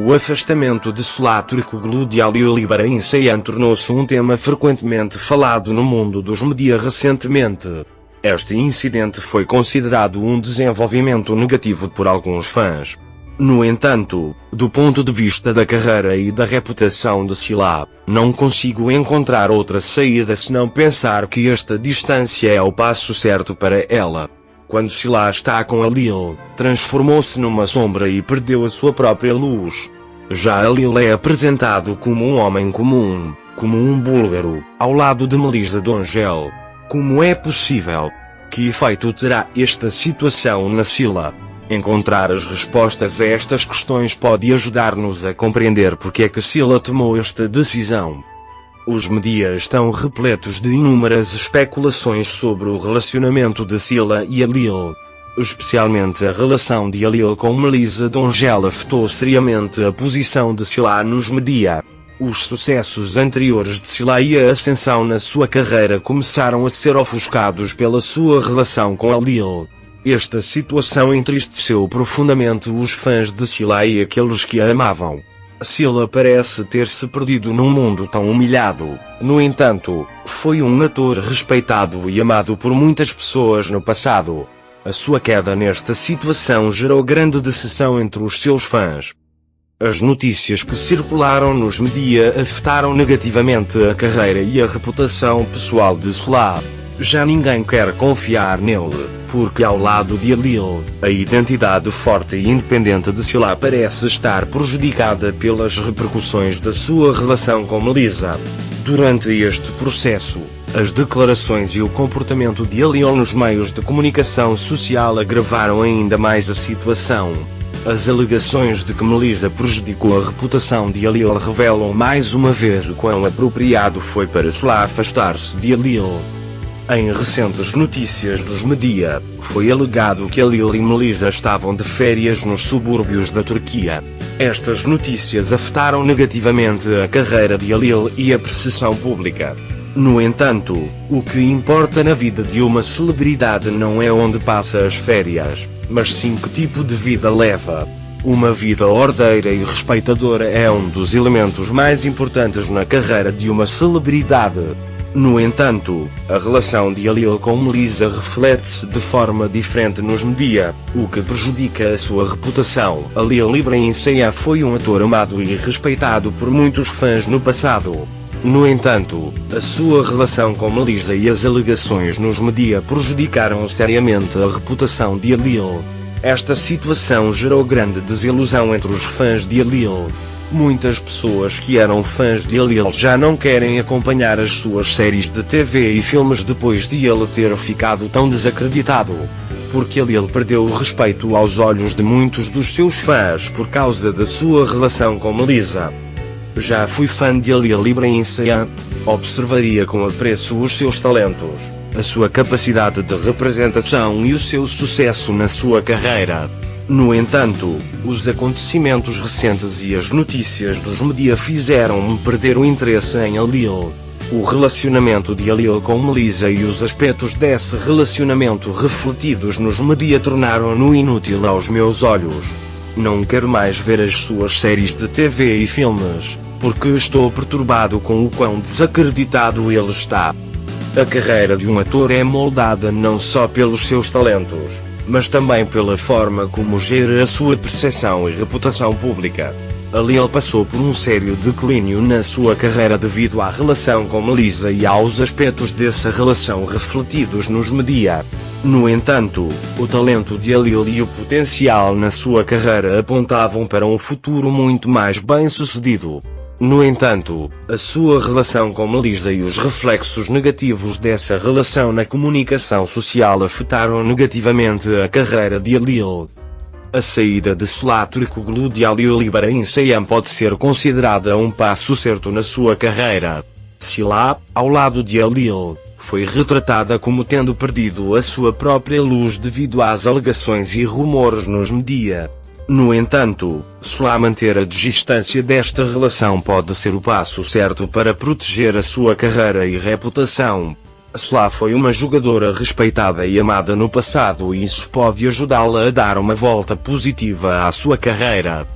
O afastamento de Salah Turkoglu de Ali Ibrahim Saian tornou-se um tema frequentemente falado no mundo dos mídia recentemente. Este incidente foi considerado um desenvolvimento negativo por alguns fãs. No entanto, do ponto de vista da carreira e da reputação de Salah, não consigo encontrar outra saída senão pensar que esta distância é o passo certo para ela. Quando Salah está com Alil, transformou-se numa sombra e perdeu a sua própria luz. Já Alil é apresentado como um homem comum, como um búlgaro, ao lado de Melissa Dongel. Como é possível? Que efeito terá esta situação na Salah? Encontrar as respostas a estas questões pode ajudar-nos a compreender porque é que Salah tomou esta decisão. Os mídia estão repletos de inúmeras especulações sobre o relacionamento de Salah e Alil. Especialmente a relação de Alil com Melissa Dongel afetou seriamente a posição de Salah nos mídia. Os sucessos anteriores de Salah e a ascensão na sua carreira começaram a ser ofuscados pela sua relação com Alil. Esta situação entristeceu profundamente os fãs de Salah e aqueles que a amavam. Salah parece ter se perdido num mundo tão humilhado. No entanto, foi um ator respeitado e amado por muitas pessoas no passado. A sua queda nesta situação gerou grande decepção entre os seus fãs. As notícias que circularam nos mídia afetaram negativamente a carreira e a reputação pessoal de Salah. Já ninguém quer confiar nele, porque ao lado de Alil, a identidade forte e independente de Salah parece estar prejudicada pelas repercussões da sua relação com Melissa. Durante este processo, as declarações e o comportamento de Alil nos meios de comunicação social agravaram ainda mais a situação. As alegações de que Melissa prejudicou a reputação de Alil revelam mais uma vez o quão apropriado foi para Salah afastar-se de Alil. Em recentes notícias dos mídia, foi alegado que Alil e Melissa estavam de férias nos subúrbios da Turquia. Estas notícias afetaram negativamente a carreira de Alil e a percepção pública. No entanto, o que importa na vida de uma celebridade não é onde passa as férias, mas sim que tipo de vida leva. Uma vida ordeira e respeitadora é um dos elementos mais importantes na carreira de uma celebridade. No entanto, a relação de Alil com Melissa reflete-se de forma diferente nos mídia, o que prejudica a sua reputação. Alil Ibrahim Saian foi um ator amado e respeitado por muitos fãs no passado. No entanto, a sua relação com Melissa e as alegações nos mídia prejudicaram seriamente a reputação de Alil. Esta situação gerou grande desilusão entre os fãs de Alil. Muitas pessoas que eram fãs de Alil já não querem acompanhar as suas séries de TV e filmes depois de ele ter ficado tão desacreditado. Porque Alil perdeu o respeito aos olhos de muitos dos seus fãs por causa da sua relação com Melissa. Já fui fã de Alil Ibrahim Saian. Observaria com apreço os seus talentos, a sua capacidade de representação e o seu sucesso na sua carreira. No entanto, os acontecimentos recentes e as notícias dos mídia fizeram-me perder o interesse em Alil. O relacionamento de Alil com Melissa e os aspectos desse relacionamento refletidos nos mídia tornaram-no inútil aos meus olhos. Não quero mais ver as suas séries de TV e filmes, porque estou perturbado com o quão desacreditado ele está. A carreira de um ator é moldada não só pelos seus talentos, mas também pela forma como gera a sua percepção e reputação pública. Alil passou por um sério declínio na sua carreira devido à relação com Melissa e aos aspectos dessa relação refletidos nos mídia. No entanto, o talento de Alil e o potencial na sua carreira apontavam para um futuro muito mais bem-sucedido. No entanto, a sua relação com Melissa e os reflexos negativos dessa relação na comunicação social afetaram negativamente a carreira de Alil. A saída de Salah Turkoglu de Alil Ibrahim Saian pode ser considerada um passo certo na sua carreira. Salah, ao lado de Alil, foi retratada como tendo perdido a sua própria luz devido às alegações e rumores nos mídia. No entanto, Salah manter a distância desta relação pode ser o passo certo para proteger a sua carreira e reputação. Salah foi uma jogadora respeitada e amada no passado e isso pode ajudá-la a dar uma volta positiva à sua carreira.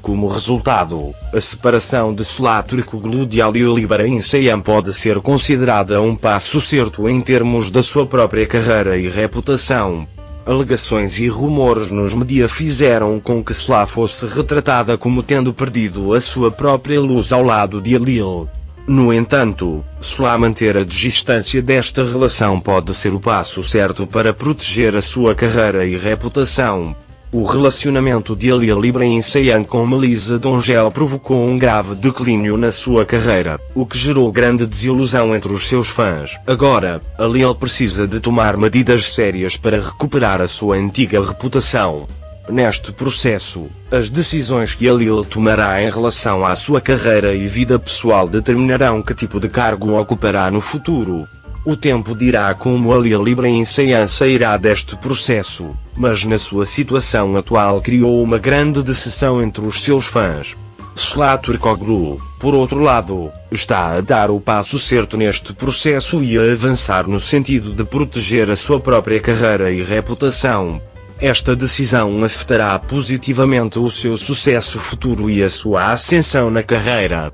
Como resultado, a separação de Solah-Turkoglu de Ali Ibrahim Saian pode ser considerada um passo certo em termos da sua própria carreira e reputação. Alegações e rumores nos mídia fizeram com que Solah fosse retratada como tendo perdido a sua própria luz ao lado de Alil. No entanto, Solah manter a distância desta relação pode ser o passo certo para proteger a sua carreira e reputação. O relacionamento de Alil Ibrahim Saian com Melissa Dongel provocou um grave declínio na sua carreira, o que gerou grande desilusão entre os seus fãs. Agora, Alil precisa de tomar medidas sérias para recuperar a sua antiga reputação. Neste processo, as decisões que Alil tomará em relação à sua carreira e vida pessoal determinarão que tipo de cargo ocupará no futuro. O tempo dirá como Alil Ibrahim Saian sairá deste processo, mas na sua situação atual criou uma grande decepção entre os seus fãs. Solah-Turkoglu, por outro lado, está a dar o passo certo neste processo e a avançar no sentido de proteger a sua própria carreira e reputação. Esta decisão afetará positivamente o seu sucesso futuro e a sua ascensão na carreira.